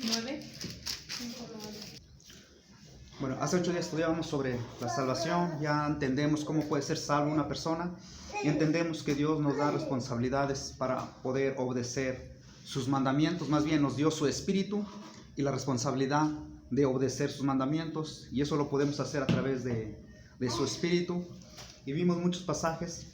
9. Bueno, hace 8 días estudiábamos sobre la salvación. Ya entendemos cómo puede ser salvo una persona y entendemos que Dios nos da responsabilidades para poder obedecer sus mandamientos. Más bien nos dio su espíritu y la responsabilidad de obedecer sus mandamientos, y eso lo podemos hacer a través de su espíritu. Y vimos muchos pasajes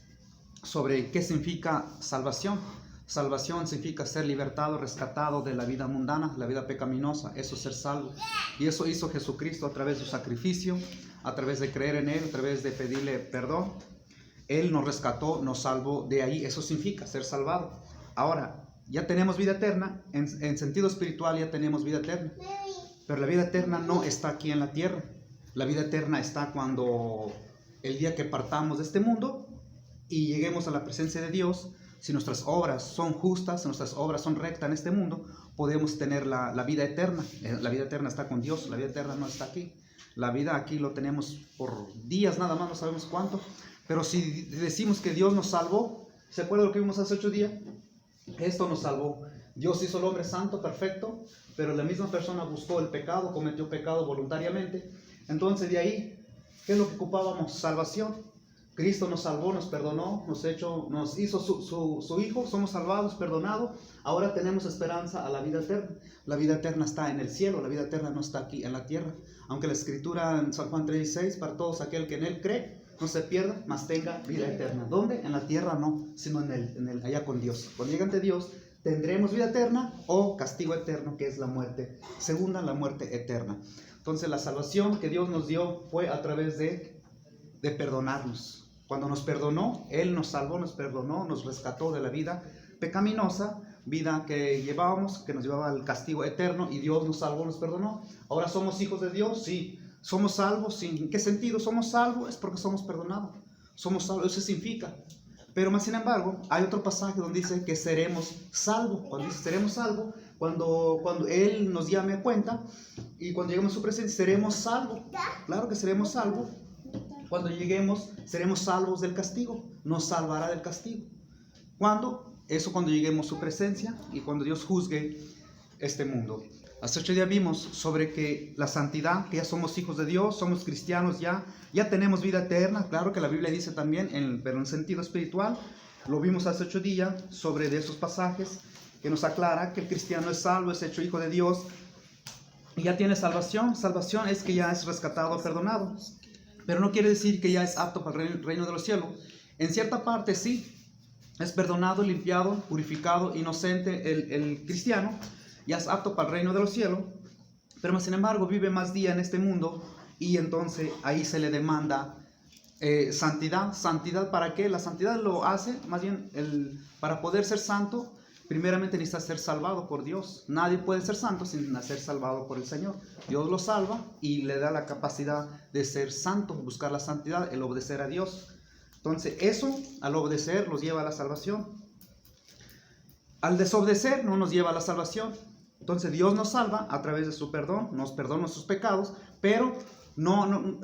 sobre qué significa salvación. Salvación significa ser libertado, rescatado de la vida mundana, la vida pecaminosa. Eso es ser salvo. Y eso hizo Jesucristo a través de su sacrificio, a través de creer en Él, a través de pedirle perdón. Él nos rescató, nos salvó de ahí. Eso significa ser salvado. Ahora, ya tenemos vida eterna. En sentido espiritual ya tenemos vida eterna. Pero la vida eterna no está aquí en la tierra. La vida eterna está cuando el día que partamos de este mundo y lleguemos a la presencia de Dios. Si nuestras obras son justas, si nuestras obras son rectas en este mundo, podemos tener la vida eterna. La vida eterna está con Dios, la vida eterna no está aquí. La vida aquí lo tenemos por días nada más, no sabemos cuánto. Pero si decimos que Dios nos salvó, ¿se acuerdan lo que vimos hace 8 días? Esto nos salvó. Dios hizo al hombre santo, perfecto, pero la misma persona buscó el pecado, cometió pecado voluntariamente. Entonces de ahí, ¿qué es lo que ocupábamos? Salvación. Cristo nos salvó, nos perdonó, nos hizo su Hijo, somos salvados, perdonados. Ahora tenemos esperanza a la vida eterna. La vida eterna está en el cielo, la vida eterna no está aquí en la tierra. Aunque la escritura en San Juan 3:16, para todos aquel que en Él cree, no se pierda, mas tenga vida eterna. ¿Dónde? En la tierra no, sino allá con Dios. Cuando llegue ante Dios, tendremos vida eterna o castigo eterno, que es la muerte segunda, la muerte eterna. Entonces la salvación que Dios nos dio fue a través de perdonarnos. Cuando nos perdonó, Él nos salvó, nos perdonó, nos rescató de la vida pecaminosa, vida que llevábamos, que nos llevaba al castigo eterno, y Dios nos salvó, nos perdonó. Ahora somos hijos de Dios, sí. Somos salvos, ¿sí? ¿En qué sentido somos salvos? Es porque somos perdonados. Somos salvos, eso significa. Pero más sin embargo, hay otro pasaje donde dice que seremos salvos. Cuando dice seremos salvos, cuando Él nos llame a cuenta y cuando lleguemos a su presencia, seremos salvos. Claro que seremos salvos. Cuando lleguemos, seremos salvos del castigo. Nos salvará del castigo. ¿Cuándo? Eso cuando lleguemos a su presencia y cuando Dios juzgue este mundo. Hace 8 días vimos sobre que la santidad, que ya somos hijos de Dios, somos cristianos ya tenemos vida eterna. Claro que la Biblia dice también, pero en sentido espiritual. Lo vimos hace 8 días sobre de esos pasajes que nos aclara que el cristiano es salvo, es hecho hijo de Dios y ya tiene salvación. Salvación es que ya es rescatado, perdonado. Pero no quiere decir que ya es apto para el reino de los cielos. En cierta parte sí, es perdonado, limpiado, purificado, inocente el cristiano, ya es apto para el reino de los cielos, pero sin embargo vive más día en este mundo y entonces ahí se le demanda santidad. ¿Santidad para qué? La santidad lo hace, más bien, para poder ser santo, primeramente necesita ser salvado por Dios. Nadie puede ser santo sin ser salvado por el Señor. Dios lo salva y le da la capacidad de ser santo, buscar la santidad, el obedecer a Dios. Entonces eso, al obedecer, los lleva a la salvación. Al desobedecer no nos lleva a la salvación. Entonces Dios nos salva a través de su perdón, nos perdona sus pecados, pero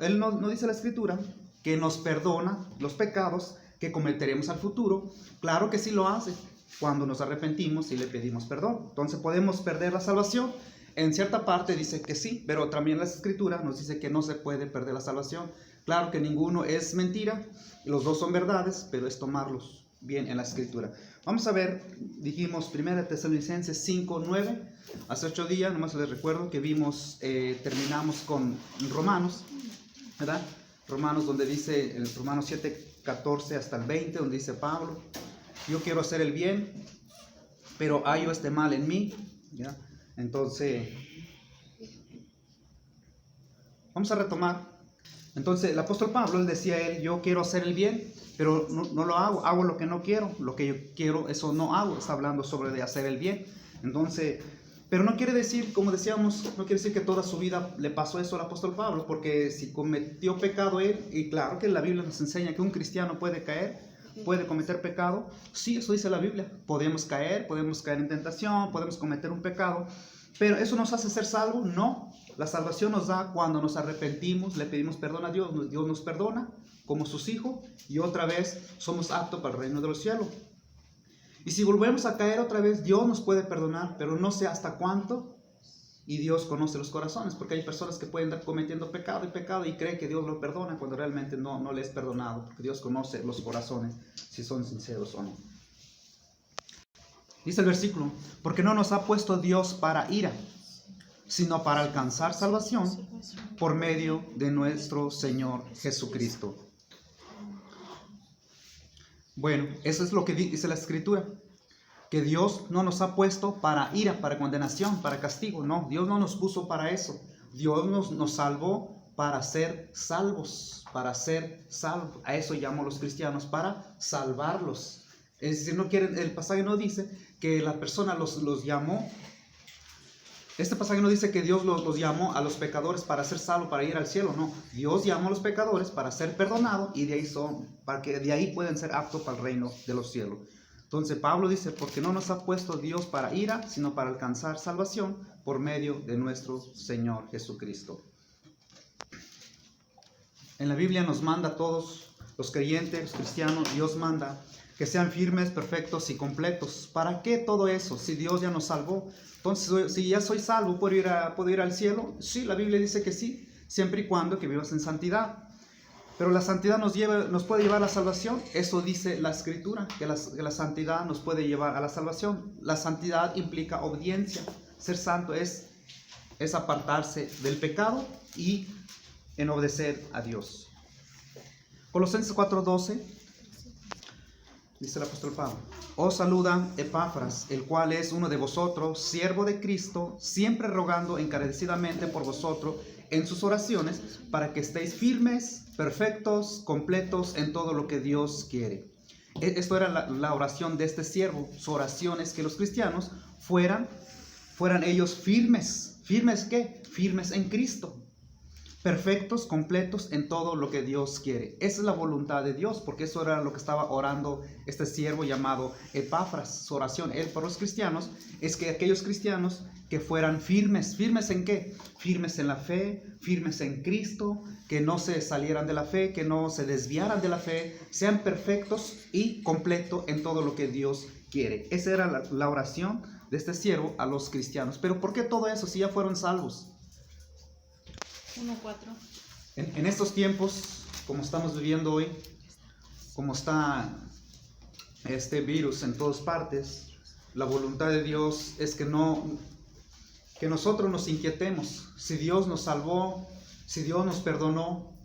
Él no dice la Escritura que nos perdona los pecados que cometeremos al futuro. Claro que sí lo hace cuando nos arrepentimos y le pedimos perdón. Entonces podemos perder la salvación. En cierta parte dice que sí, pero también la Escritura nos dice que no se puede perder la salvación. Claro que ninguno es mentira, los dos son verdades, pero es tomarlos bien en la Escritura. Vamos a ver, dijimos 1 Tesalonicenses 5:9, hace 8 días, nomás les recuerdo que vimos, terminamos con Romanos, ¿verdad? Romanos, donde dice, en Romanos 7:14 hasta el 20, donde dice Pablo: yo quiero hacer el bien, pero hallo este mal en mí, ¿ya? Entonces, vamos a retomar. Entonces, el apóstol Pablo, él decía, yo quiero hacer el bien, pero no lo hago lo que no quiero, lo que yo quiero, eso no hago. Está hablando sobre de hacer el bien. Entonces, pero no quiere decir, como decíamos, no quiere decir que toda su vida le pasó eso al apóstol Pablo, porque si cometió pecado él, y claro que la Biblia nos enseña que un cristiano puede caer, puede cometer pecado. Sí, eso dice la Biblia. Podemos caer en tentación, podemos cometer un pecado, pero ¿eso nos hace ser salvos? No. La salvación nos da cuando nos arrepentimos, le pedimos perdón a Dios, Dios nos perdona como sus hijos y otra vez somos aptos para el reino de los cielos. Y si volvemos a caer otra vez, Dios nos puede perdonar, pero no sé hasta cuánto y Dios conoce los corazones, porque hay personas que pueden estar cometiendo pecado y creen que Dios lo perdona cuando realmente no le es perdonado, porque Dios conoce los corazones, si son sinceros o no. Dice el versículo, porque no nos ha puesto Dios para ira, sino para alcanzar salvación por medio de nuestro Señor Jesucristo. Bueno, eso es lo que dice la Escritura, que Dios no nos ha puesto para ira, para condenación, para castigo. No, Dios no nos puso para eso. Dios nos salvó para ser salvos, para ser salvos. A eso llaman los cristianos, para salvarlos. Es decir, no quieren, el pasaje no dice que la persona los llamó. Este pasaje no dice que Dios los llamó a los pecadores para ser salvos, para ir al cielo. No, Dios llamó a los pecadores para ser perdonados y para que de ahí puedan ser aptos para el reino de los cielos. Entonces Pablo dice, porque no nos ha puesto Dios para ira, sino para alcanzar salvación por medio de nuestro Señor Jesucristo. En la Biblia nos manda a todos los creyentes, los cristianos, Dios manda que sean firmes, perfectos y completos. ¿Para qué todo eso? Si Dios ya nos salvó. Entonces, si ya soy salvo, ¿puedo ir al cielo? Sí, la Biblia dice que sí, siempre y cuando que vivas en santidad. Pero la santidad nos puede llevar a la salvación. Eso dice la Escritura, que la santidad nos puede llevar a la salvación. La santidad implica obediencia. Ser santo es apartarse del pecado y en obedecer a Dios. Colosenses 4:12, dice el apóstol Pablo: os saluda Epafras, el cual es uno de vosotros, siervo de Cristo, siempre rogando encarecidamente por vosotros en sus oraciones, para que estéis firmes, perfectos, completos en todo lo que Dios quiere. Esto era la oración de este siervo. Su oración es que los cristianos fueran ellos firmes. ¿Firmes qué? Firmes en Cristo. Perfectos, completos en todo lo que Dios quiere. Esa es la voluntad de Dios, porque eso era lo que estaba orando este siervo llamado Epafras. Su oración, él por los cristianos, es que aquellos cristianos que fueran firmes. ¿Firmes en qué? Firmes en la fe, firmes en Cristo, que no se salieran de la fe, que no se desviaran de la fe, sean perfectos y completos en todo lo que Dios quiere. Esa era la oración de este siervo a los cristianos. Pero ¿por qué todo eso si ya fueron salvos? 1:4. En estos tiempos, como estamos viviendo hoy, como está este virus en todas partes, la voluntad de Dios es que nosotros nos inquietemos. Si Dios nos salvó, si Dios nos perdonó,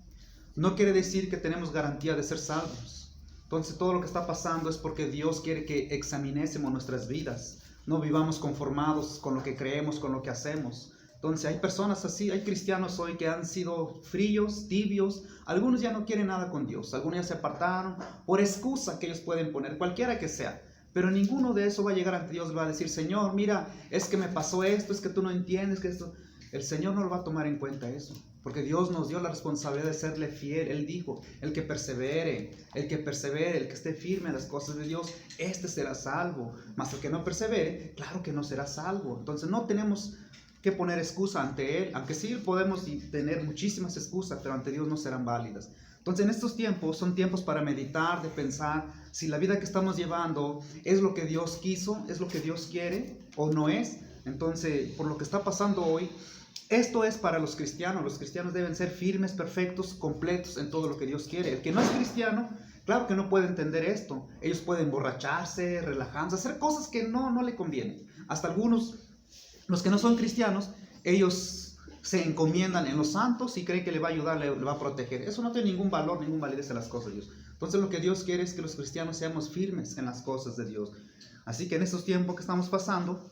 no quiere decir que tenemos garantía de ser salvos. Entonces todo lo que está pasando es porque Dios quiere que examinemos nuestras vidas, no vivamos conformados con lo que creemos, con lo que hacemos. Entonces hay personas así, hay cristianos hoy que han sido fríos, tibios. Algunos ya no quieren nada con Dios, algunos ya se apartaron por excusa que ellos pueden poner, cualquiera que sea. Pero ninguno de esos va a llegar ante Dios y va a decir: Señor, mira, es que me pasó esto, es que tú no entiendes que esto. El Señor no lo va a tomar en cuenta eso, porque Dios nos dio la responsabilidad de serle fiel. Él dijo: el que persevere, el que esté firme en las cosas de Dios, este será salvo. Mas el que no persevere, claro que no será salvo. Entonces no tenemos que poner excusa ante Él, aunque sí podemos tener muchísimas excusas, pero ante Dios no serán válidas. Entonces en estos tiempos son tiempos para meditar, de pensar si la vida que estamos llevando es lo que Dios quiso, es lo que Dios quiere o no es. Entonces, por lo que está pasando hoy, esto es para los cristianos deben ser firmes, perfectos, completos en todo lo que Dios quiere. El que no es cristiano, claro que no puede entender esto. Ellos pueden emborracharse, relajarse, hacer cosas que no le convienen. Hasta algunos, los que no son cristianos, ellos se encomiendan en los santos y creen que le va a ayudar, le va a proteger. Eso no tiene ningún valor, ningún validez en las cosas de Dios. Entonces lo que Dios quiere es que los cristianos seamos firmes en las cosas de Dios. Así que en estos tiempos que estamos pasando,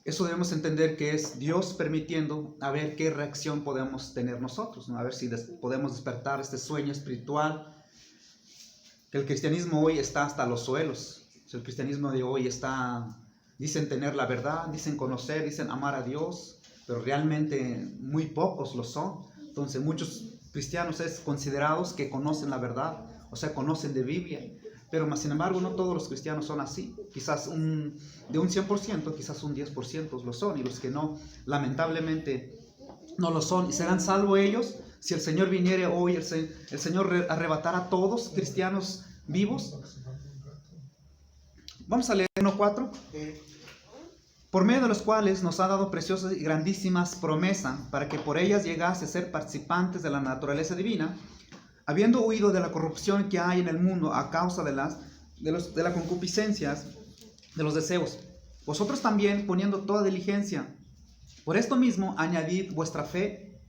eso debemos entender que es Dios permitiendo a ver qué reacción podemos tener nosotros, ¿no? A ver si podemos despertar este sueño espiritual. Que el cristianismo hoy está hasta los suelos. El cristianismo de hoy dicen tener la verdad, dicen conocer, dicen amar a Dios, pero realmente muy pocos lo son. Entonces muchos cristianos es considerados que conocen la verdad, o sea, conocen de Biblia, pero sin embargo no todos los cristianos son así. Quizás de un 100%, quizás un 10% lo son, y los que no, lamentablemente no lo son. ¿Y serán salvos ellos? Si el Señor viniere hoy, el Señor arrebatará a todos cristianos vivos. Vamos a leer 1:4. por medio de los cuales nos ha dado preciosas y grandísimas promesas, para que por ellas llegase a ser participantes de la naturaleza divina, habiendo huido de la corrupción que hay en el mundo a causa de las concupiscencias de los deseos. Vosotros también, poniendo toda diligencia, por esto mismo, añadid vuestra fe,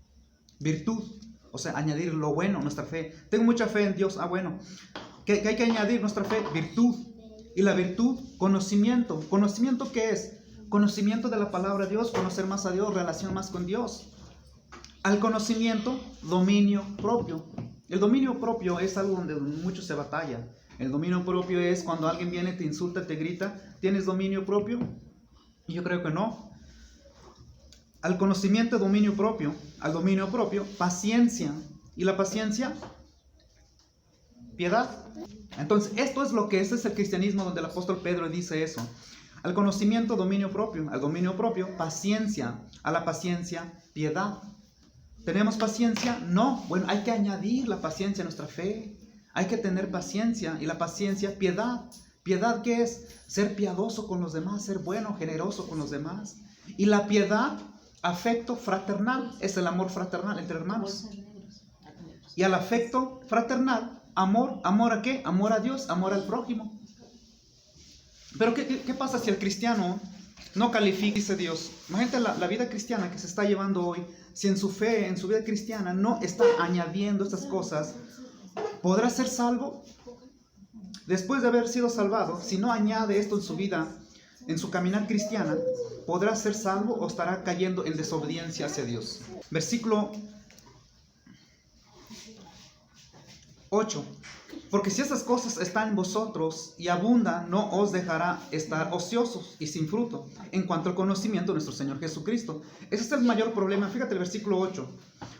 virtud. O sea, añadir lo bueno, nuestra fe. Tengo mucha fe en Dios. Bueno. ¿Qué hay que añadir? Nuestra fe, virtud. Y la virtud, conocimiento. ¿Conocimiento qué es? Conocimiento de la palabra de Dios, conocer más a Dios, relación más con Dios. Al conocimiento, dominio propio. El dominio propio es algo donde mucho se batalla. El dominio propio es cuando alguien viene, te insulta, te grita. ¿Tienes dominio propio? Y yo creo que no. Al conocimiento, dominio propio. Al dominio propio, paciencia. ¿Y la paciencia? Piedad. Entonces, este es el cristianismo donde el apóstol Pedro dice eso. Al conocimiento, dominio propio. Al dominio propio, paciencia. A la paciencia, piedad. ¿Tenemos paciencia? No. Bueno, hay que añadir la paciencia a nuestra fe. Hay que tener paciencia. Y la paciencia, piedad. ¿Piedad qué es? Ser piadoso con los demás, ser bueno, generoso con los demás. Y la piedad, afecto fraternal, es el amor fraternal entre hermanos. Y al afecto fraternal, amor. ¿Amor a qué? Amor a Dios, amor al prójimo. Pero ¿qué pasa si el cristiano no califica, dice Dios? Imagínate la vida cristiana que se está llevando hoy. Si en su fe, en su vida cristiana, no está añadiendo estas cosas, ¿podrá ser salvo? Después de haber sido salvado, si no añade esto en su vida, en su caminar cristiana, ¿podrá ser salvo o estará cayendo en desobediencia hacia Dios? Versículo 8. Porque si estas cosas están en vosotros y abundan, no os dejará estar ociosos y sin fruto en cuanto al conocimiento de nuestro Señor Jesucristo. Ese es el mayor problema. Fíjate el versículo 8.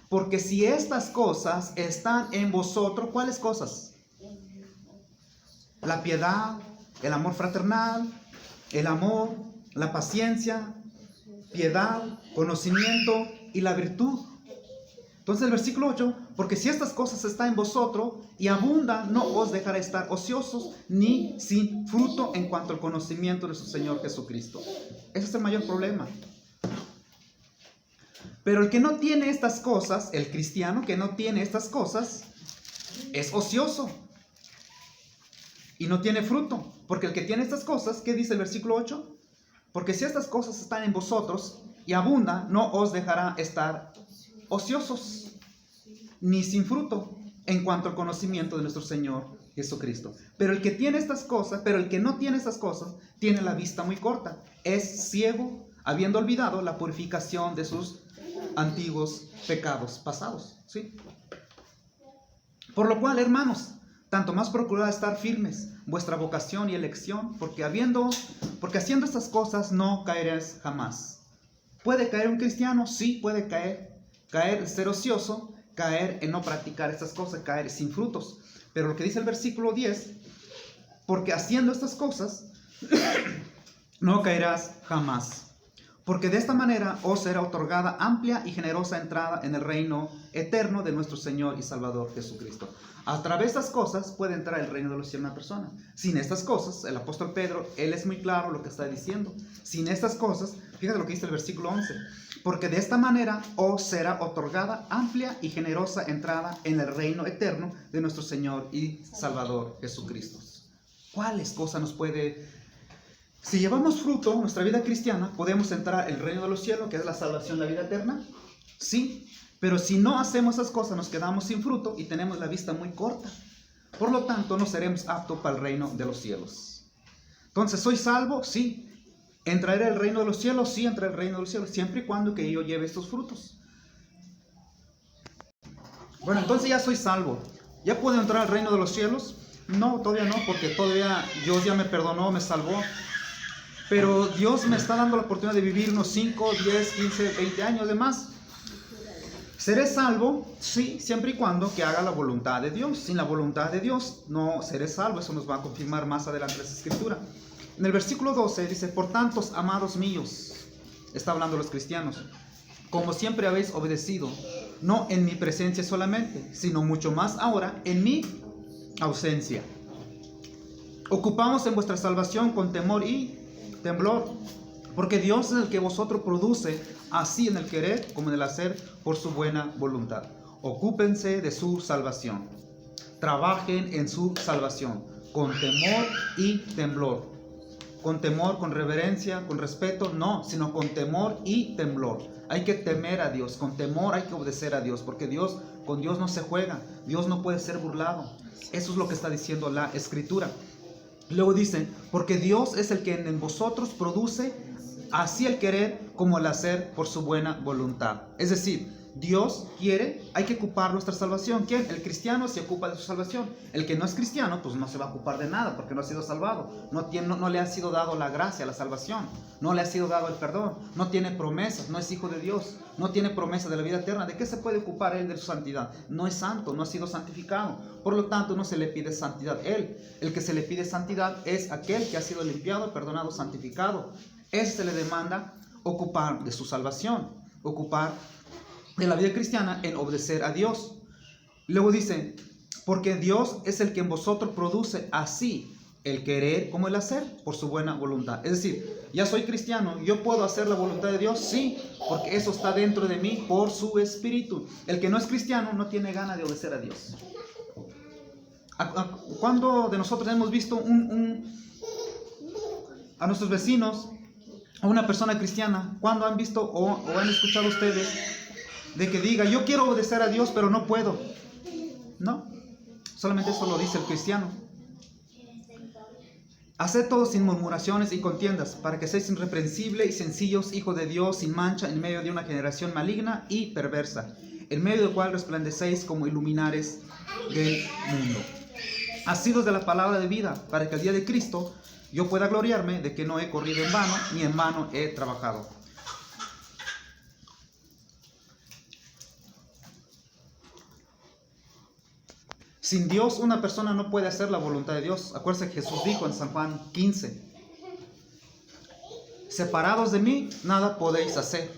Porque si estas cosas están en vosotros, ¿cuáles cosas? La piedad, el amor fraternal, el amor, la paciencia, piedad, conocimiento y la virtud. Entonces el versículo 8, porque si estas cosas están en vosotros y abundan, no os dejará estar ociosos ni sin fruto en cuanto al conocimiento de nuestro Señor Jesucristo. Ese es el mayor problema. Pero el que no tiene estas cosas, el cristiano que no tiene estas cosas, es ocioso y no tiene fruto. Porque el que tiene estas cosas, ¿qué dice el versículo 8? Porque si estas cosas están en vosotros y abundan, no os dejará estar ociosos ni sin fruto en cuanto al conocimiento de nuestro Señor Jesucristo. Pero el que tiene estas cosas, pero el que no tiene estas cosas, tiene la vista muy corta, es ciego, habiendo olvidado la purificación de sus antiguos pecados pasados, ¿sí? Por lo cual, hermanos, tanto más procurad estar firmes vuestra vocación y elección, porque haciendo estas cosas no caeréis jamás. ¿Puede caer un cristiano? Sí, puede caer ser ocioso, caer en no practicar estas cosas, caer sin frutos. Pero lo que dice el versículo 10, porque haciendo estas cosas no caerás jamás. Porque de esta manera os será otorgada amplia y generosa entrada en el reino eterno de nuestro Señor y Salvador Jesucristo. A través de estas cosas puede entrar el reino de los cielos una persona. Sin estas cosas, el apóstol Pedro, él es muy claro lo que está diciendo. Sin estas cosas, fíjate lo que dice el versículo 11. Porque de esta manera os será otorgada amplia y generosa entrada en el reino eterno de nuestro Señor y Salvador Jesucristo. ¿Cuáles cosas nos puede... Si llevamos fruto en nuestra vida cristiana, podemos entrar al reino de los cielos, que es la salvación, la vida eterna. Sí, pero si no hacemos esas cosas, nos quedamos sin fruto y tenemos la vista muy corta. Por lo tanto, no seremos aptos para el reino de los cielos. Entonces, ¿soy salvo? Sí. ¿Entraré al reino de los cielos? Sí, entraré al reino de los cielos, siempre y cuando que yo lleve estos frutos. Bueno, entonces ya soy salvo. ¿Ya puedo entrar al reino de los cielos? No, todavía no, porque todavía Dios ya me perdonó, me salvó. Pero Dios me está dando la oportunidad de vivir unos 5, 10, 15, 20 años de más. ¿Seré salvo? Sí, siempre y cuando que haga la voluntad de Dios. Sin la voluntad de Dios no seré salvo. Eso nos va a confirmar más adelante la Escritura. En el versículo 12 dice, por tanto, amados míos, está hablando los cristianos, como siempre habéis obedecido, no en mi presencia solamente, sino mucho más ahora en mi ausencia. Ocupamos en vuestra salvación con temor y temblor, Porque Dios es el que vosotros produce, así en el querer como en el hacer, por su buena voluntad. Ocúpense de su salvación. Trabajen en su salvación, con temor y temblor. Con temor, con reverencia, con respeto, no, sino con temor y temblor. Hay que temer a Dios, con temor hay que obedecer a Dios, porque con Dios no se juega, Dios no puede ser burlado. Eso es lo que está diciendo la Escritura. Luego dice, porque Dios es el que en vosotros produce así el querer como el hacer por su buena voluntad. Es decir, Dios quiere, hay que ocupar nuestra salvación. ¿Quién? El cristiano se ocupa de su salvación. El que no es cristiano, pues no se va a ocupar de nada porque no ha sido salvado. No le ha sido dado la gracia, la salvación. No le ha sido dado el perdón. No tiene promesas, no es hijo de Dios. No tiene promesa de la vida eterna. ¿De qué se puede ocupar él de su santidad? No es santo, no ha sido santificado. Por lo tanto, no se le pide santidad. El que se le pide santidad es aquel que ha sido limpiado, perdonado, santificado. Ese se le demanda ocupar de su salvación, ocupar de la vida cristiana en obedecer a Dios. Luego dice, porque Dios es el que en vosotros produce así el querer como el hacer por su buena voluntad. Es decir, ya soy cristiano, ¿yo puedo hacer la voluntad de Dios? Sí, porque eso está dentro de mí por su Espíritu. El que no es cristiano no tiene ganas de obedecer a Dios. ¿Cuándo de nosotros hemos visto a nuestros vecinos, a una persona cristiana, cuándo han visto o han escuchado ustedes de que diga, yo quiero obedecer a Dios, pero no puedo? No, solamente eso lo dice el cristiano. Haced todo sin murmuraciones y contiendas, para que seáis irreprensibles y sencillos, hijos de Dios, sin mancha, en medio de una generación maligna y perversa, en medio del cual resplandecéis como iluminares del mundo. Asidos de la palabra de vida, para que el día de Cristo yo pueda gloriarme de que no he corrido en vano, ni en vano he trabajado. Sin Dios una persona no puede hacer la voluntad de Dios. Acuérdense que Jesús dijo en San Juan 15, separados de mí, nada podéis hacer.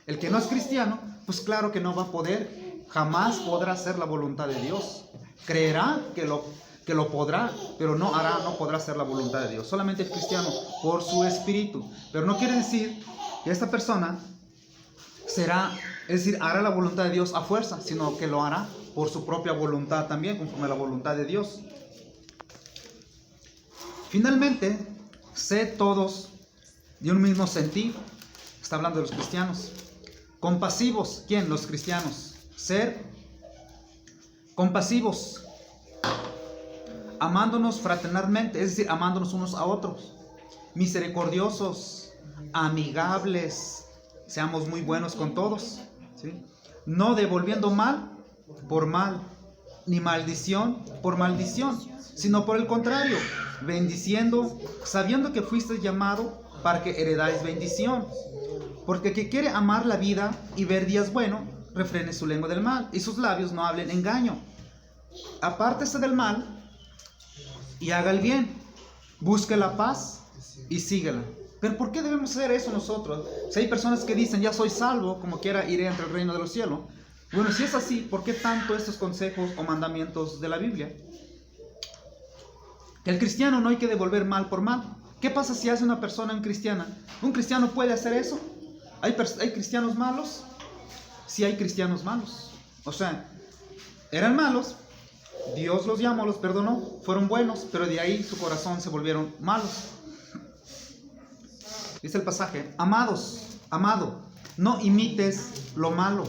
El que no es cristiano, pues claro que no va a poder, jamás podrá hacer la voluntad de Dios. Creerá que lo podrá, pero no podrá hacer la voluntad de Dios. Solamente el cristiano por su espíritu. Pero no quiere decir que esta persona hará la voluntad de Dios a fuerza, sino que lo hará por su propia voluntad también, conforme a la voluntad de Dios. Finalmente, sed todos de un mismo sentir. Está hablando de los cristianos. Compasivos. ¿Quién? Los cristianos. Ser compasivos. Amándonos fraternalmente, es decir, amándonos unos a otros. Misericordiosos, amigables. Seamos muy buenos con todos, ¿sí? No devolviendo mal por mal, ni maldición por maldición, sino por el contrario, bendiciendo, sabiendo que fuiste llamado para que heredáis bendición. Porque el que quiere amar la vida y ver días buenos, refrene su lengua del mal, y sus labios no hablen engaño. Apártese del mal y haga el bien, busque la paz y síguela. Pero ¿por qué debemos hacer eso nosotros? Si hay personas que dicen, ya soy salvo, como quiera iré entre el reino de los cielos. Bueno, si es así, ¿por qué tanto estos consejos o mandamientos de la Biblia? Que el cristiano no hay que devolver mal por mal. ¿Qué pasa si hace una persona cristiana? ¿Un cristiano puede hacer eso? ¿Hay cristianos malos? Sí, hay cristianos malos. O sea, eran malos, Dios los llamó, los perdonó, fueron buenos, pero de ahí su corazón se volvieron malos. Dice el pasaje, amado, no imites lo malo,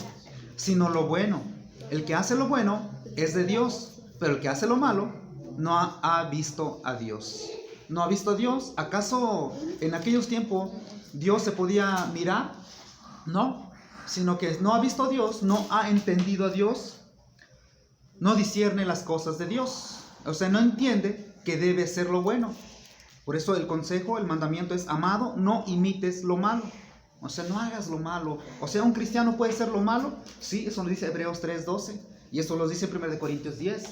sino lo bueno. El que hace lo bueno es de Dios, pero el que hace lo malo no ha visto a Dios. ¿No ha visto a Dios? ¿Acaso en aquellos tiempos Dios se podía mirar? No, sino que no ha visto a Dios, no ha entendido a Dios, no discierne las cosas de Dios. O sea, no entiende que debe ser lo bueno. Por eso el consejo, el mandamiento es, amado, no imites lo malo. O sea, no hagas lo malo. O sea, ¿un cristiano puede ser lo malo? Sí, eso lo dice Hebreos 3:12. Y eso lo dice 1 Corintios 10.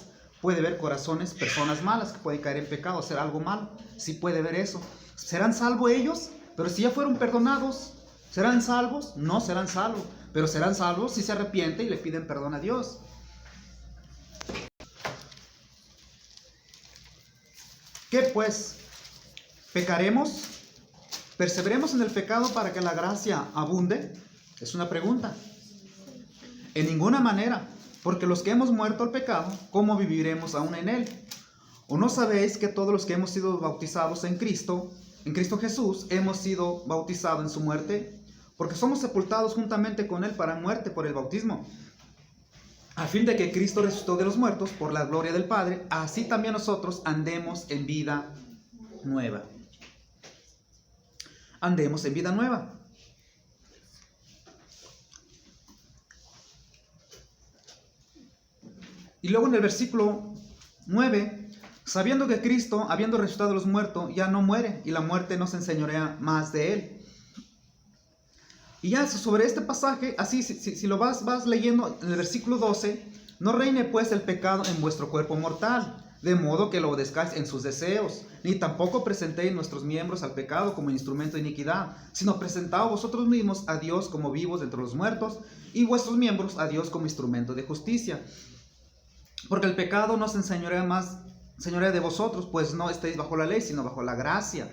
Puede haber corazones, personas malas que pueden caer en pecado, hacer algo malo. Sí puede ver eso. ¿Serán salvos ellos? Pero si ya fueron perdonados, ¿serán salvos? No serán salvos. Pero serán salvos si se arrepienten y le piden perdón a Dios. ¿Qué pues? ¿Pecaremos ¿Perseveremos en el pecado para que la gracia abunde? Es una pregunta. En ninguna manera, porque los que hemos muerto al pecado, ¿cómo viviremos aún en él? ¿O no sabéis que todos los que hemos sido bautizados en Cristo Jesús, hemos sido bautizados en su muerte? Porque somos sepultados juntamente con él para muerte por el bautismo, a fin de que Cristo resucitó de los muertos por la gloria del Padre, así también nosotros andemos en vida nueva. Andemos en vida nueva. Y luego en el versículo 9, sabiendo que Cristo, habiendo resucitado de los muertos, ya no muere, y la muerte no se enseñorea más de él. Y ya sobre este pasaje, así si lo vas leyendo en el versículo 12, no reine pues el pecado en vuestro cuerpo mortal, de modo que lo obedezcáis en sus deseos, ni tampoco presentéis nuestros miembros al pecado como instrumento de iniquidad, sino presentaos vosotros mismos a Dios como vivos entre los muertos, y vuestros miembros a Dios como instrumento de justicia. Porque el pecado no se enseñorea más, señorea de vosotros, pues no estáis bajo la ley, sino bajo la gracia.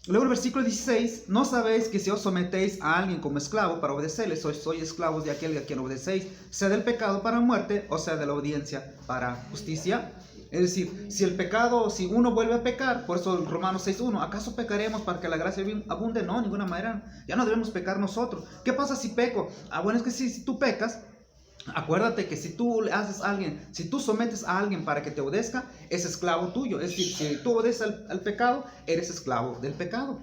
Luego el versículo 16, ¿no sabéis que si os sometéis a alguien como esclavo para obedecerle, sois esclavos de aquel a quien obedecéis, sea del pecado para muerte, o sea de la obediencia para justicia? Es decir, si el pecado, si uno vuelve a pecar, por eso Romanos 6:1, ¿acaso pecaremos para que la gracia abunde? No, de ninguna manera, ya no debemos pecar nosotros. ¿Qué pasa si peco? Bueno, es que si tú pecas, acuérdate que si tú le haces a alguien, si tú sometes a alguien para que te obedezca, es esclavo tuyo. Es decir, si tú obedeces al pecado, eres esclavo del pecado.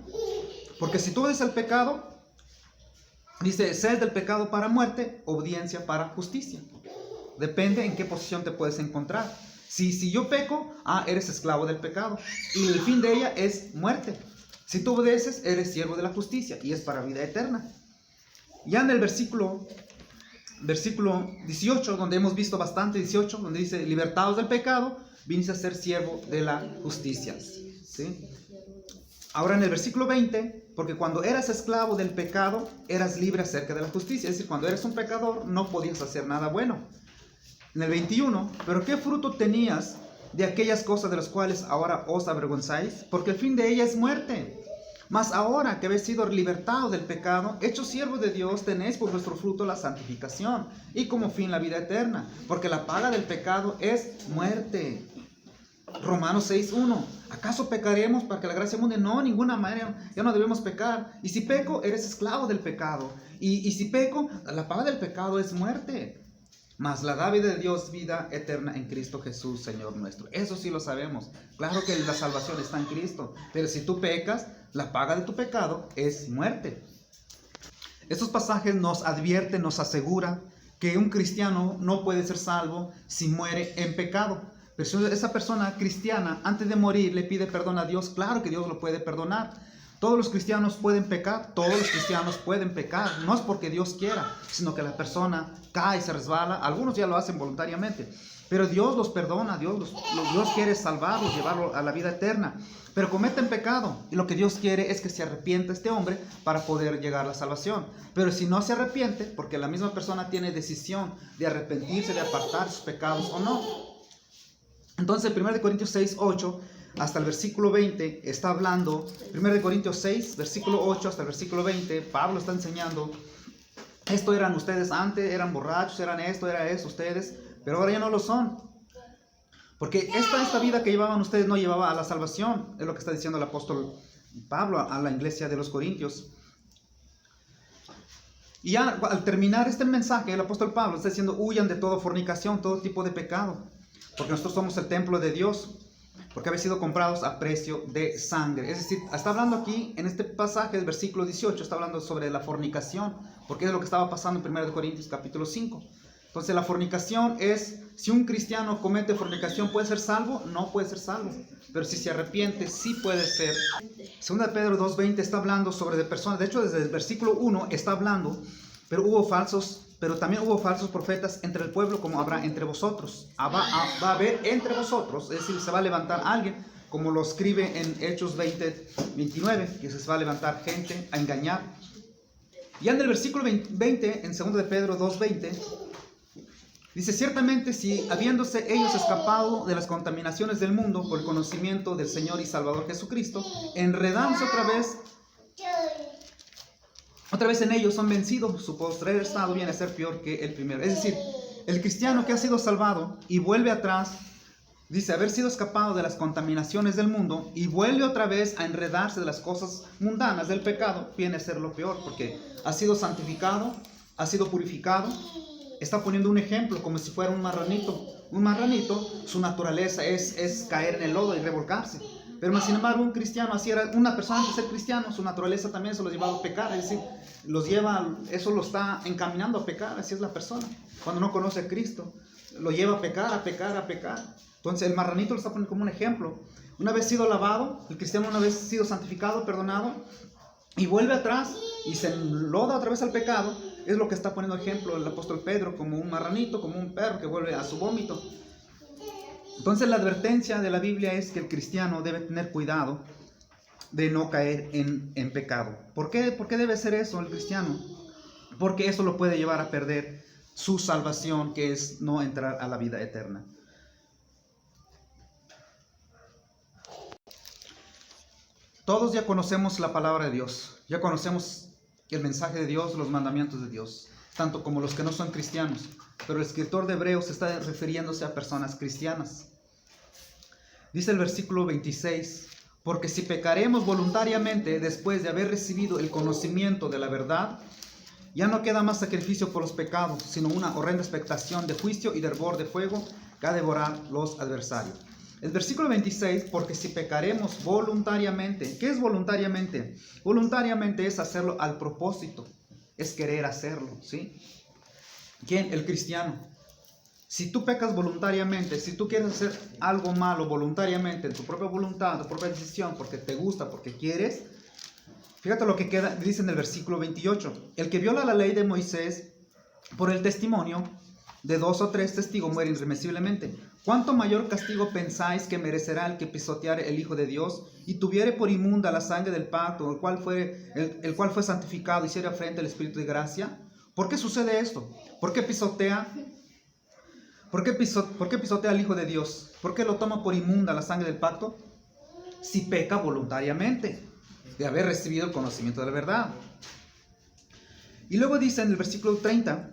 Porque si tú obedeces al pecado, dice, sed del pecado para muerte, obediencia para justicia. Depende en qué posición te puedes encontrar. Si yo peco, eres esclavo del pecado. Y el fin de ella es muerte. Si tú obedeces, eres siervo de la justicia y es para vida eterna. Ya en el versículo 18, donde hemos visto bastante, 18, donde dice, libertados del pecado, viniste a ser siervo de la justicia. ¿Sí? Ahora en el versículo 20, porque cuando eras esclavo del pecado, eras libre acerca de la justicia. Es decir, cuando eres un pecador, no podías hacer nada bueno. En el 21, pero ¿qué fruto tenías de aquellas cosas de las cuales ahora os avergonzáis? Porque el fin de ella es muerte. Mas ahora que habéis sido libertados del pecado, hechos siervos de Dios, tenéis por vuestro fruto la santificación y como fin la vida eterna, porque la paga del pecado es muerte. Romanos 6:1, ¿acaso pecaremos para que la gracia abunde? No, de ninguna manera, ya no debemos pecar. Y si peco, eres esclavo del pecado. Y si peco, la paga del pecado es muerte. Mas la dádiva de Dios, vida eterna en Cristo Jesús, Señor nuestro. Eso sí lo sabemos. Claro que la salvación está en Cristo. Pero si tú pecas, la paga de tu pecado es muerte. Estos pasajes nos advierten, nos aseguran que un cristiano no puede ser salvo si muere en pecado. Pero si esa persona cristiana antes de morir le pide perdón a Dios, claro que Dios lo puede perdonar. Todos los cristianos pueden pecar, todos los cristianos pueden pecar. No es porque Dios quiera, sino que la persona cae, se resbala. Algunos ya lo hacen voluntariamente, pero Dios los perdona, Dios quiere salvarlos, llevarlos a la vida eterna. Pero cometen pecado y lo que Dios quiere es que se arrepienta este hombre para poder llegar a la salvación. Pero si no se arrepiente, porque la misma persona tiene decisión de arrepentirse, de apartar sus pecados o no. Entonces 1 Corintios 6:8 hasta el versículo 20 está hablando, 1 Corintios 6, versículo 8 hasta el versículo 20, Pablo está enseñando, esto eran ustedes antes, eran borrachos, eran esto, era eso ustedes, pero ahora ya no lo son. Porque esta vida que llevaban ustedes no llevaba a la salvación, es lo que está diciendo el apóstol Pablo a la iglesia de los Corintios. Y ya al terminar este mensaje, el apóstol Pablo está diciendo, huyan de toda fornicación, todo tipo de pecado, porque nosotros somos el templo de Dios, porque habéis sido comprados a precio de sangre. Es decir, está hablando aquí, en este pasaje del versículo 18, está hablando sobre la fornicación, porque es lo que estaba pasando en 1 Corintios capítulo 5. Entonces la fornicación es, si un cristiano comete fornicación, ¿puede ser salvo? No puede ser salvo, pero si se arrepiente, sí puede ser. 2 Pedro 2:20 está hablando sobre de personas, de hecho desde el versículo 1 está hablando, pero también hubo falsos profetas entre el pueblo, como habrá entre vosotros. Va a haber entre vosotros, es decir, se va a levantar alguien, como lo escribe en Hechos 20:29, que se va a levantar gente a engañar. Y en el versículo 20, en 2 de Pedro 2:20, Dice, ciertamente si habiéndose ellos escapado de las contaminaciones del mundo por el conocimiento del Señor y Salvador Jesucristo, enredándose otra vez en ellos son vencidos, su postrer estado viene a ser peor que el primero. Es decir, el cristiano que ha sido salvado y vuelve atrás, dice haber sido escapado de las contaminaciones del mundo y vuelve otra vez a enredarse de las cosas mundanas del pecado, viene a ser lo peor, porque ha sido santificado, ha sido purificado. Está poniendo un ejemplo como si fuera un marranito. Un marranito, su naturaleza es caer en el lodo y revolcarse. Pero sin embargo, un cristiano, así era una persona antes de ser cristiano, su naturaleza también se lo llevaba a pecar, es decir, eso lo está encaminando a pecar, así es la persona. Cuando no conoce a Cristo, lo lleva a pecar, a pecar, a pecar. Entonces el marranito lo está poniendo como un ejemplo. Una vez sido lavado, el cristiano una vez sido santificado, perdonado, y vuelve atrás y se enloda otra vez al pecado, es lo que está poniendo ejemplo el apóstol Pedro, como un marranito, como un perro que vuelve a su vómito. Entonces la advertencia de la Biblia es que el cristiano debe tener cuidado de no caer en pecado. ¿Por qué debe ser eso el cristiano? Porque eso lo puede llevar a perder su salvación, que es no entrar a la vida eterna. Todos ya conocemos la palabra de Dios, ya conocemos el mensaje de Dios, los mandamientos de Dios, tanto como los que no son cristianos. Pero el escritor de Hebreos está refiriéndose a personas cristianas. Dice el versículo 26, porque si pecaremos voluntariamente después de haber recibido el conocimiento de la verdad, ya no queda más sacrificio por los pecados, sino una horrenda expectación de juicio y de hervor de fuego que ha de devorar los adversarios. El versículo 26, porque si pecaremos voluntariamente, ¿qué es voluntariamente? Voluntariamente es hacerlo al propósito, es querer hacerlo, ¿sí? ¿Quién? El cristiano. Si tú pecas voluntariamente, si tú quieres hacer algo malo voluntariamente, en tu propia voluntad, tu propia decisión, porque te gusta, porque quieres, fíjate lo que dice en el versículo 28. El que viola la ley de Moisés por el testimonio de 2 o 3 testigos muere irremisiblemente. ¿Cuánto mayor castigo pensáis que merecerá el que pisoteare el Hijo de Dios y tuviere por inmunda la sangre del pacto, el cual fue santificado y hiciera frente al Espíritu de gracia? ¿Por qué sucede esto? ¿Por qué pisotea al Hijo de Dios? ¿Por qué lo toma por inmunda la sangre del pacto? Si peca voluntariamente, de haber recibido el conocimiento de la verdad. Y luego dice en el versículo 30,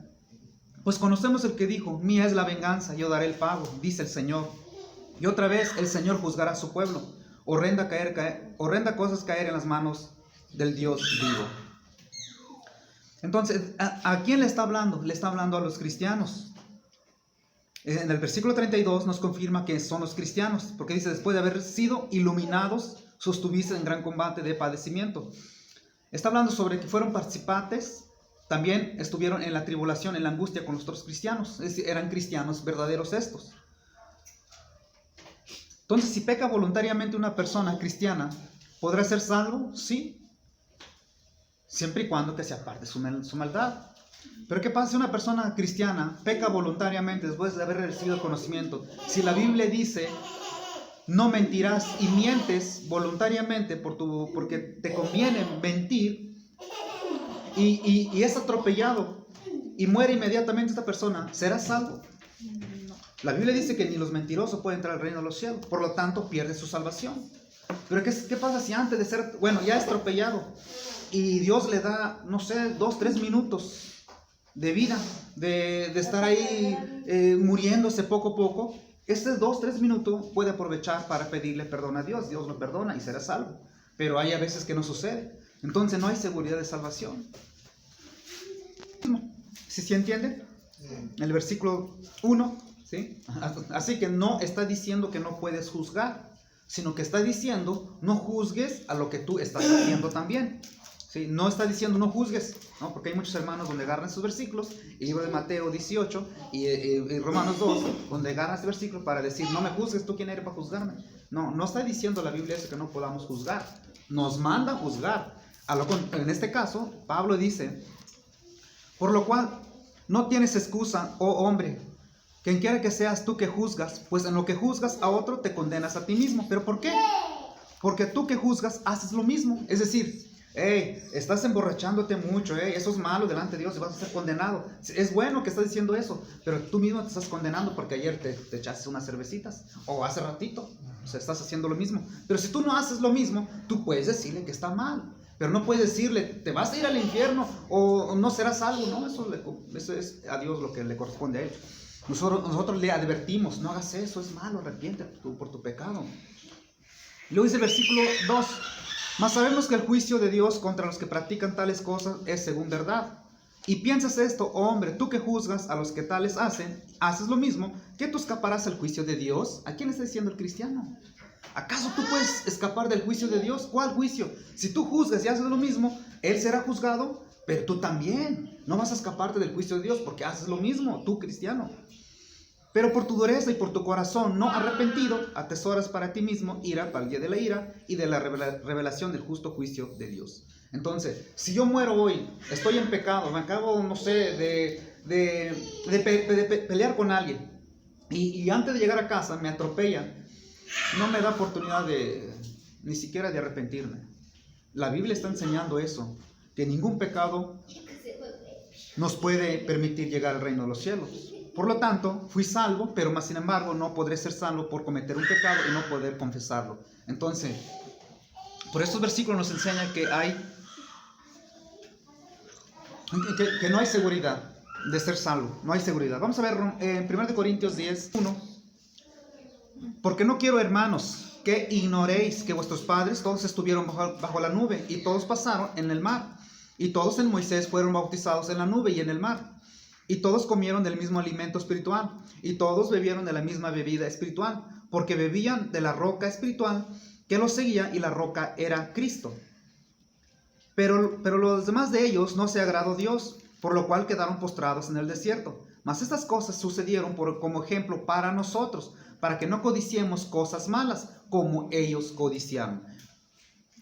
pues conocemos el que dijo, mía es la venganza, yo daré el pago, dice el Señor. Y otra vez el Señor juzgará a su pueblo. Horrenda cosa es caer en las manos del Dios vivo. Entonces, ¿a quién le está hablando? Le está hablando a los cristianos. En el versículo 32 nos confirma que son los cristianos, porque dice, después de haber sido iluminados, sostuviste en gran combate de padecimiento. Está hablando sobre que fueron participantes, también estuvieron en la tribulación, en la angustia con los otros cristianos, es decir, eran cristianos verdaderos estos. Entonces, si peca voluntariamente una persona cristiana, ¿podrá ser salvo? Sí, siempre y cuando que se aparte su maldad. Pero ¿qué pasa si una persona cristiana peca voluntariamente después de haber recibido el conocimiento? Si la Biblia dice, no mentirás, y mientes voluntariamente porque te conviene mentir, y es atropellado y muere inmediatamente esta persona, ¿será salvo? No. La Biblia dice que ni los mentirosos pueden entrar al reino de los cielos, por lo tanto pierde su salvación. Pero ¿qué pasa si antes de ser, ya es atropellado y Dios le da, 2, 3 minutos de vida, de estar ahí muriéndose poco a poco? Estos 2, 3 minutos puede aprovechar para pedirle perdón a Dios. Dios lo perdona y será salvo. Pero hay a veces que no sucede. Entonces no hay seguridad de salvación. ¿Sí entiende? En el versículo 1, ¿sí? Así que no está diciendo que no puedes juzgar, sino que está diciendo no juzgues a lo que tú estás haciendo también. ¿Sí? No está diciendo no juzgues, ¿no? Porque hay muchos hermanos donde agarran estos versículos, el libro de Mateo 18 y Romanos 2, donde agarran este versículo para decir no me juzgues, ¿tú quién eres para juzgarme? No está diciendo la Biblia eso, que no podamos juzgar, nos manda a juzgar. En este caso, Pablo dice, por lo cual no tienes excusa, oh hombre, quien quiera que seas tú que juzgas, pues en lo que juzgas a otro te condenas a ti mismo. ¿Pero por qué? Porque tú que juzgas haces lo mismo. Es decir, hey, estás emborrachándote mucho, eso es malo delante de Dios y vas a ser condenado. Es bueno que estás diciendo eso, pero tú mismo te estás condenando porque ayer te echaste unas cervecitas o hace ratito, o sea, estás haciendo lo mismo. Pero si tú no haces lo mismo, tú puedes decirle que está mal, pero no puedes decirle, te vas a ir al infierno o no serás salvo, ¿no? Eso es a Dios lo que le corresponde a Él. Nosotros le advertimos, no hagas eso, es malo, arrepiéntete por tu pecado. Luego dice el versículo 2, mas sabemos que el juicio de Dios contra los que practican tales cosas es según verdad. Y piensas esto, oh hombre, tú que juzgas a los que tales hacen, haces lo mismo, ¿que tú escaparás al juicio de Dios? ¿A quién está diciendo el cristiano? ¿Acaso tú puedes escapar del juicio de Dios? ¿Cuál juicio? Si tú juzgas y haces lo mismo, Él será juzgado, pero tú también. No vas a escaparte del juicio de Dios porque haces lo mismo, tú cristiano. Pero por tu dureza y por tu corazón no arrepentido, atesoras para ti mismo ira para el día de la ira y de la revelación del justo juicio de Dios. Entonces, si yo muero hoy, estoy en pecado, me acabo, no sé, de pelear con alguien y antes de llegar a casa me atropellan, no me da oportunidad ni siquiera de arrepentirme. La Biblia está enseñando eso, que ningún pecado nos puede permitir llegar al reino de los cielos. Por lo tanto, fui salvo, pero más sin embargo no podré ser salvo por cometer un pecado y no poder confesarlo. Entonces, por estos versículos nos enseña que no hay seguridad de ser salvo, no hay seguridad. Vamos a ver en 1 Corintios 10, 1. Porque no quiero, hermanos, que ignoréis que vuestros padres todos estuvieron bajo la nube y todos pasaron en el mar. Y todos en Moisés fueron bautizados en la nube y en el mar. Y todos comieron del mismo alimento espiritual, y todos bebieron de la misma bebida espiritual, porque bebían de la roca espiritual que los seguía, y la roca era Cristo. Pero los demás de ellos no se agradó Dios, por lo cual quedaron postrados en el desierto. Mas estas cosas sucedieron como ejemplo para nosotros, para que no codiciemos cosas malas, como ellos codiciaron.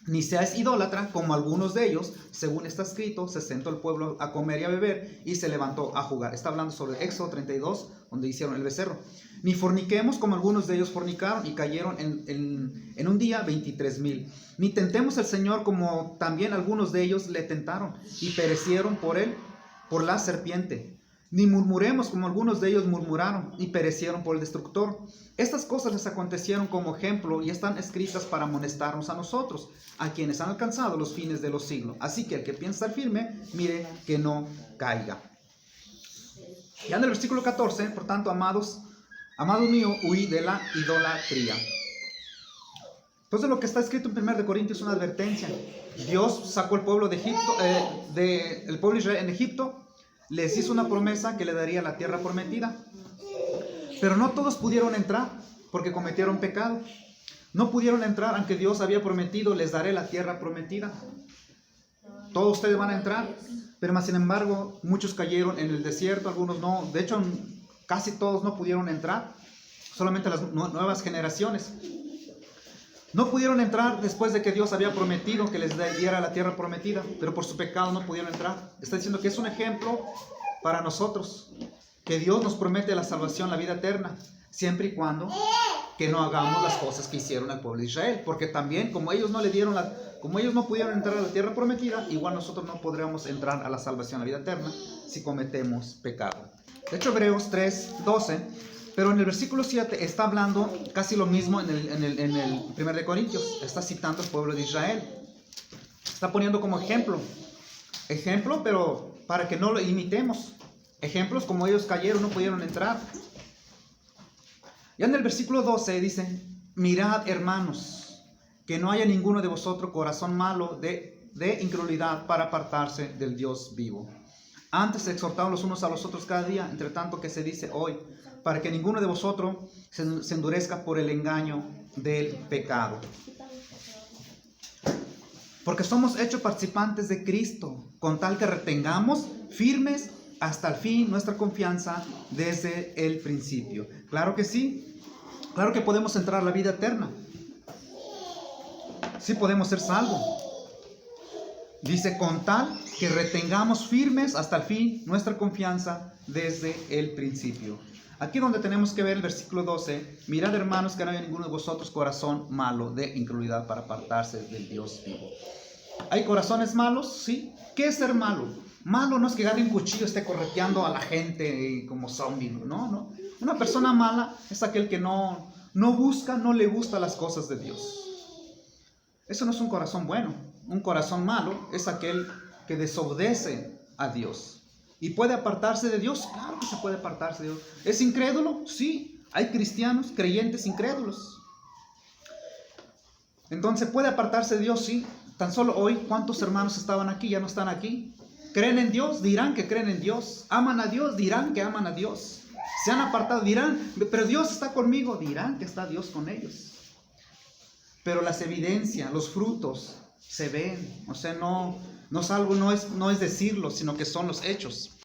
Ni seas idólatra, como algunos de ellos, según está escrito, se sentó el pueblo a comer y a beber, y se levantó a jugar. Está hablando sobre Éxodo 32, donde hicieron el becerro. Ni forniquemos, como algunos de ellos fornicaron, y cayeron en un día 23,000. Ni tentemos al Señor, como también algunos de ellos le tentaron, y perecieron por la serpiente. Ni murmuremos, como algunos de ellos murmuraron, y perecieron por el destructor. Estas cosas les acontecieron como ejemplo y están escritas para amonestarnos a nosotros, a quienes han alcanzado los fines de los siglos. Así que el que piensa estar firme, mire que no caiga. Ya en el versículo 14, por tanto, amados míos, huid de la idolatría. Entonces lo que está escrito en 1 Corintios es una advertencia. Dios sacó el pueblo de Egipto, el pueblo de Israel en Egipto, les hizo una promesa que le daría la tierra prometida. Pero no todos pudieron entrar porque cometieron pecado. No pudieron entrar aunque Dios había prometido, les daré la tierra prometida. Todos ustedes van a entrar, pero más sin embargo muchos cayeron en el desierto, algunos no. De hecho, casi todos no pudieron entrar, solamente las nuevas generaciones. No pudieron entrar después de que Dios había prometido que les diera la tierra prometida, pero por su pecado no pudieron entrar. Está diciendo que es un ejemplo para nosotros, que Dios nos promete la salvación, la vida eterna, siempre y cuando que no hagamos las cosas que hicieron al pueblo de Israel, porque también como ellos no pudieron entrar a la tierra prometida, igual nosotros no podremos entrar a la salvación, la vida eterna, si cometemos pecado. De hecho, Hebreos 3:12, pero en el versículo 7 está hablando casi lo mismo en el 1 Corintios, está citando al pueblo de Israel, está poniendo como ejemplo, pero para que no lo imitemos. Ejemplos como ellos cayeron, no pudieron entrar. Ya en el versículo 12 dice: mirad, hermanos, que no haya ninguno de vosotros corazón malo de incredulidad para apartarse del Dios vivo. Antes exhortados los unos a los otros cada día, entre tanto que se dice hoy, para que ninguno de vosotros se endurezca por el engaño del pecado. Porque somos hechos participantes de Cristo, con tal que retengamos firmes hasta el fin nuestra confianza desde el principio. Claro que sí, claro que podemos entrar a la vida eterna. Sí podemos ser salvos. Dice, con tal que retengamos firmes hasta el fin nuestra confianza desde el principio. Aquí donde tenemos que ver el versículo 12, mirad, hermanos, que no haya ninguno de vosotros corazón malo de incredulidad para apartarse del Dios vivo. ¿Hay corazones malos? Sí. ¿Qué es ser malo? Malo no es que agarre un cuchillo y esté correteando a la gente como zombie, no. Una persona mala es aquel que no busca, no le gusta las cosas de Dios. Eso no es un corazón bueno. Un corazón malo es aquel que desobedece a Dios. ¿Y puede apartarse de Dios? Claro que se puede apartarse de Dios. ¿Es incrédulo? Sí. Hay cristianos, creyentes incrédulos. Entonces, ¿puede apartarse de Dios? Sí. Tan solo hoy, ¿cuántos hermanos estaban aquí? Ya no están aquí. ¿Creen en Dios? Dirán que creen en Dios. ¿Aman a Dios? Dirán que aman a Dios. Se han apartado, dirán, pero Dios está conmigo. Dirán que está Dios con ellos. Pero las evidencias, los frutos se ven. O sea, no es algo, no es decirlo, sino que son los hechos.